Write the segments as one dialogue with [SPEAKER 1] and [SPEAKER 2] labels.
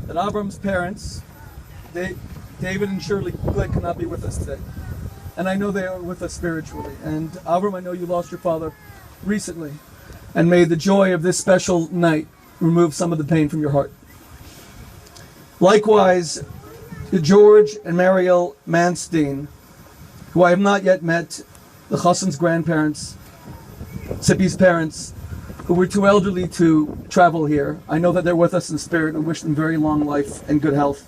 [SPEAKER 1] that Avram's parents, David and Shirley Glick, cannot be with us today. And I know they are with us spiritually. And Avram, I know you lost your father recently. And may the joy of this special night remove some of the pain from your heart. Likewise, to George and Mariel Manstein, who I have not yet met, the Chassan's grandparents, Tzippi's parents, who were too elderly to travel here. I know that they're with us in spirit and wish them very long life and good health.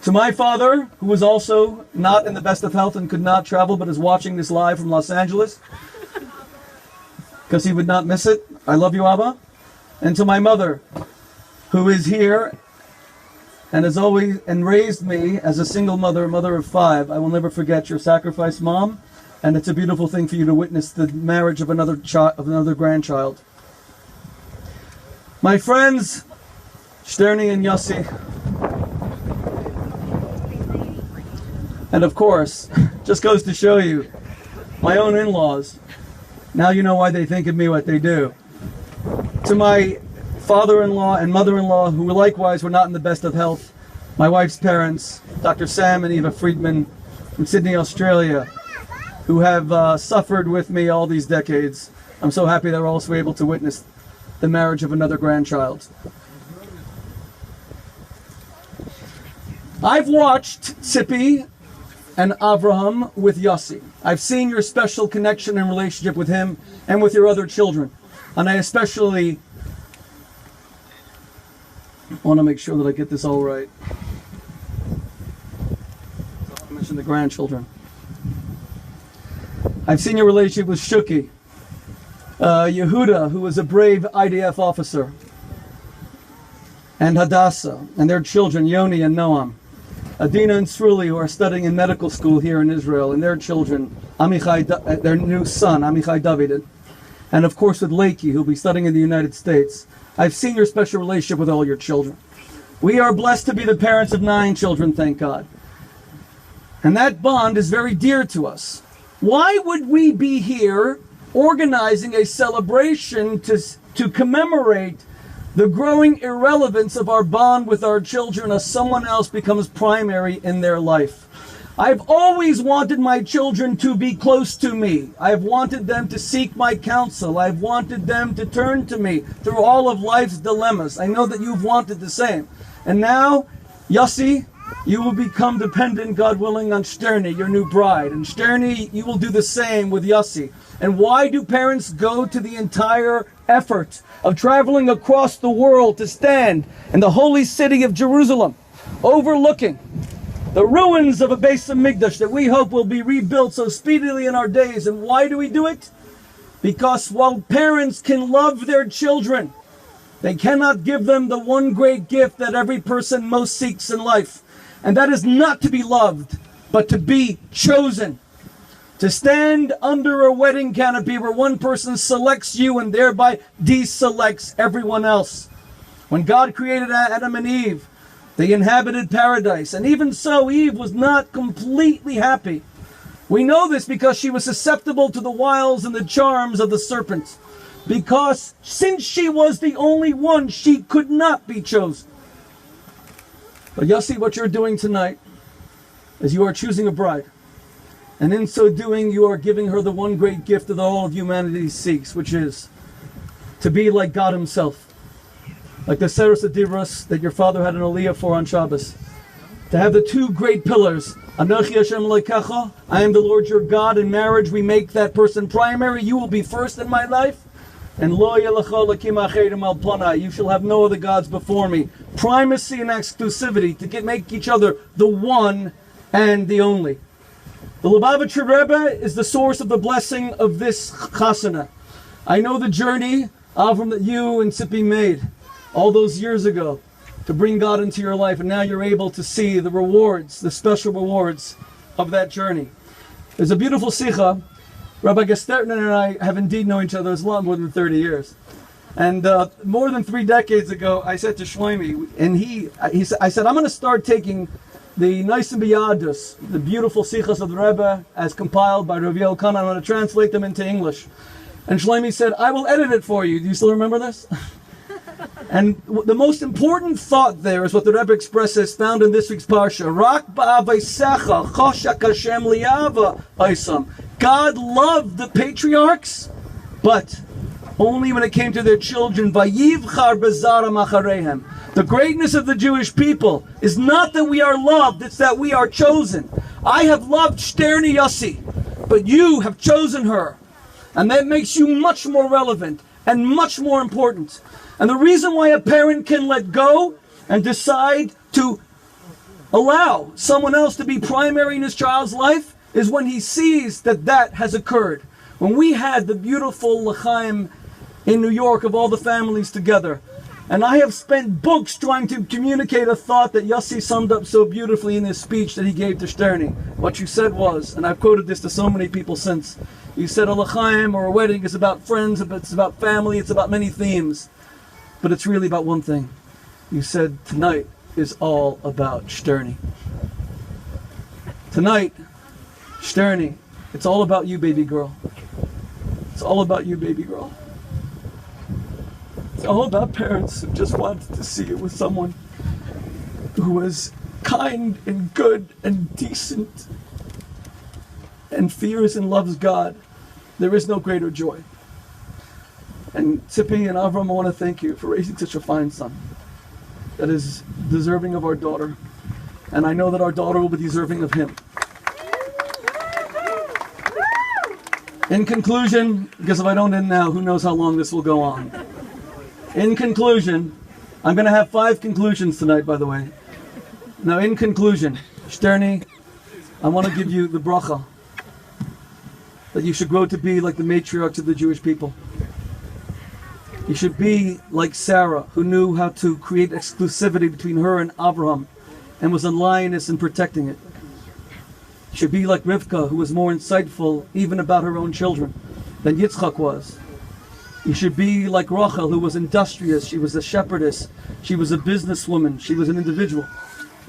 [SPEAKER 1] To my father, who was also not in the best of health and could not travel, but is watching this live from Los Angeles, because he would not miss it. I love you, Abba. And to my mother, who is here and has always raised me as a single mother, a mother of 5. I will never forget your sacrifice, Mom. And it's a beautiful thing for you to witness the marriage of another grandchild. My friends, Shterny and Yossi, and of course, just goes to show you, my own in-laws. Now you know why they think of me what they do. To my father-in-law and mother-in-law, who likewise were not in the best of health, my wife's parents, Dr. Sam and Eva Friedman from Sydney, Australia, who have suffered with me all these decades. I'm so happy they're also able to witness the marriage of another grandchild. I've watched Tzippi and Avraham with Yossi. I've seen your special connection and relationship with him and with your other children. And I especially want to make sure that I get this all right. I mentioned the grandchildren. I've seen your relationship with Shuki, Yehuda, who was a brave IDF officer, and Hadassah, and their children, Yoni and Noam. Adina and Sruli, who are studying in medical school here in Israel, and their children, their new son, Amichai David. And of course with Leiki, who will be studying in the United States. I've seen your special relationship with all your children. We are blessed to be the parents of 9 children, thank God. And that bond is very dear to us. Why would we be here organizing a celebration to commemorate the growing irrelevance of our bond with our children as someone else becomes primary in their life? I've always wanted my children to be close to me. I've wanted them to seek my counsel. I've wanted them to turn to me through all of life's dilemmas. I know that you've wanted the same. And now, Yossi, you will become dependent, God willing, on Shterny, your new bride. And Shterny, you will do the same with Yossi. And why do parents go to the entire effort of traveling across the world to stand in the holy city of Jerusalem, overlooking the ruins of a Beis Hamikdash that we hope will be rebuilt so speedily in our days? And why do we do it? Because while parents can love their children, they cannot give them the one great gift that every person most seeks in life. And that is not to be loved, but to be chosen. To stand under a wedding canopy where one person selects you and thereby deselects everyone else. When God created Adam and Eve, they inhabited paradise. And even so, Eve was not completely happy. We know this because she was susceptible to the wiles and the charms of the serpent. Because since she was the only one, she could not be chosen. But Yossi, what you're doing tonight is you are choosing a bride. And in so doing, you are giving her the one great gift that all of humanity seeks, which is to be like God Himself. Like the Seres Adivros that your father had an aliyah for on Shabbos. To have the 2 great pillars, Anochi Hashem Elokecha, I am the Lord your God. In marriage, we make that person primary. You will be first in my life. And Lo Yelecha Elokim Acherim Al Panai, you shall have no other gods before me. Primacy and exclusivity to make each other the one and the only. The Lubavitcher Rebbe is the source of the blessing of this chasana. I know the journey, Avram, that you and Tzippi made all those years ago to bring God into your life, and now you're able to see the rewards, the special rewards of that journey. There's a beautiful sikha. Rabbi Gestertner and I have indeed known each other a lot more than 30 years. And more than 3 decades ago, I said to Shlomi, and I said, I'm going to start taking the Neisim B'Yadus, the beautiful sichas of the Rebbe, as compiled by Rav Yoel Kana. I'm going to translate them into English. And Shlomi said, I will edit it for you. Do you still remember this? And the most important thought there is what the Rebbe expresses, found in this week's parsha. Rak ba'avaisecha choshak Hashem liyava oisam. God loved the patriarchs, but only when it came to their children. Vayivchar bezaram achareihem. The greatness of the Jewish people is not that we are loved, it's that we are chosen. I have loved Shterny Yossi, but you have chosen her. And that makes you much more relevant and much more important. And the reason why a parent can let go and decide to allow someone else to be primary in his child's life is when he sees that that has occurred. When we had the beautiful l'chaim in New York of all the families together, and I have spent books trying to communicate a thought that Yossi summed up so beautifully in his speech that he gave to Shterny. What you said was, and I've quoted this to so many people since, you said a l'chaim or a wedding is about friends, it's about family, it's about many themes. But it's really about one thing. You said tonight is all about Shterny. Tonight, Shterny, it's all about you, baby girl. It's all about you, baby girl. It's all about parents who just wanted to see you with someone who was kind and good and decent and fears and loves God. There is no greater joy. And Tzipi and Avram, I want to thank you for raising such a fine son that is deserving of our daughter. And I know that our daughter will be deserving of him. In conclusion, because if I don't end now, who knows how long this will go on. In conclusion, I'm going to have 5 conclusions tonight, by the way. Now, in conclusion, Shterny, I want to give you the bracha that you should grow to be like the matriarchs of the Jewish people. You should be like Sarah, who knew how to create exclusivity between her and Abraham and was a lioness in protecting it. You should be like Rivka, who was more insightful even about her own children than Yitzchak was. You should be like Rachel, who was industrious. She was a shepherdess. She was a businesswoman. She was an individual.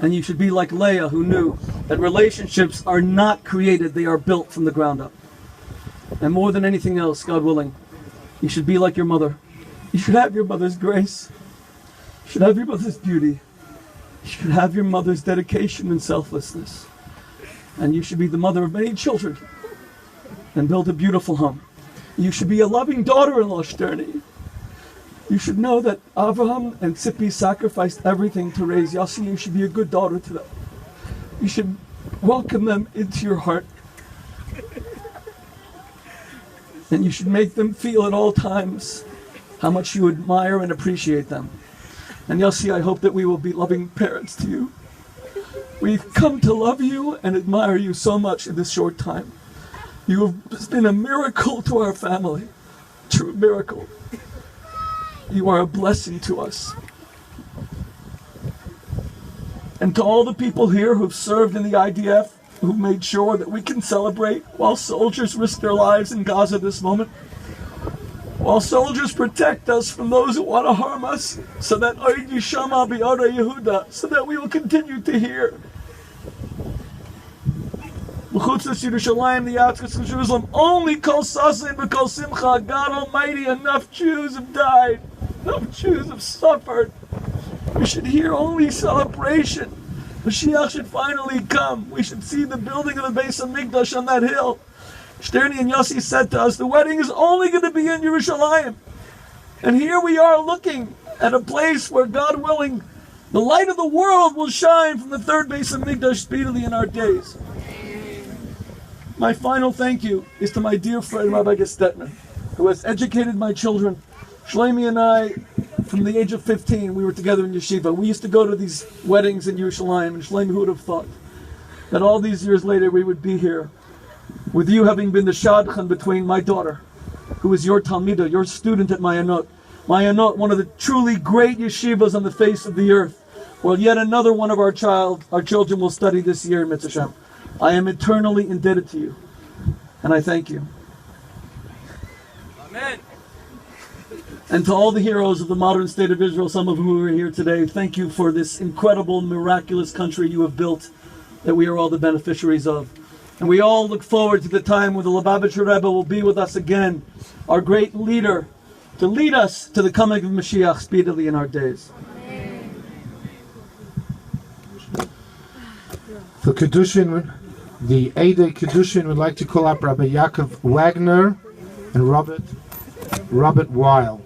[SPEAKER 1] And you should be like Leah, who knew that relationships are not created, they are built from the ground up. And more than anything else, God willing, you should be like your mother. You should have your mother's grace. You should have your mother's beauty. You should have your mother's dedication and selflessness. And you should be the mother of many children and build a beautiful home. You should be a loving daughter-in-law, Shterny. You should know that Avraham and Tzipi sacrificed everything to raise Yossi. You should be a good daughter to them. You should welcome them into your heart. And you should make them feel at all times how much you admire and appreciate them. And Yossi, I hope that we will be loving parents to you. We've come to love you and admire you so much in this short time. You have been a miracle to our family. True miracle. You are a blessing to us. And to all the people here who've served in the IDF, who made sure that we can celebrate while soldiers risk their lives in Gaza this moment, while soldiers protect us from those who want to harm us, so that Oid Yishama B'Yada Yehuda, so that we will continue to hear. B'chutzes Yerushalayim, the outskirts of Jerusalem, only Kol Sasim B'Kol Simcha, God Almighty, enough Jews have died, enough Jews have suffered. We should hear only celebration. Mashiach should finally come. We should see the building of the Beis HaMikdash on that hill. Shterny and Yossi said to us, the wedding is only going to be in Yerushalayim. And here we are looking at a place where, God willing, the light of the world will shine from the third Beis HaMikdash speedily in our days. My final thank you is to my dear friend Rabbi Gestetner, who has educated my children. Shlomi and I, from the age of 15, we were together in yeshiva. We used to go to these weddings in Yerushalayim, and Shlomi, who would have thought that all these years later we would be here, with you having been the shadchan between my daughter, who is your Talmidah, your student at Mayanot. Mayanot, one of the truly great yeshivas on the face of the earth. Well, yet another one of our children will study this year in Mitzvah Shem. I am eternally indebted to you, and I thank you.
[SPEAKER 2] Amen.
[SPEAKER 1] And to all the heroes of the modern state of Israel, some of whom are here today, thank you for this incredible, miraculous country you have built that we are all the beneficiaries of. And we all look forward to the time when the Lubavitcher Rebbe will be with us again, our great leader, to lead us to the coming of Mashiach speedily in our days.
[SPEAKER 2] For Kedushin, the Eidei Kedushin would like to call up Rabbi Yaakov Wagner and Robert Weil.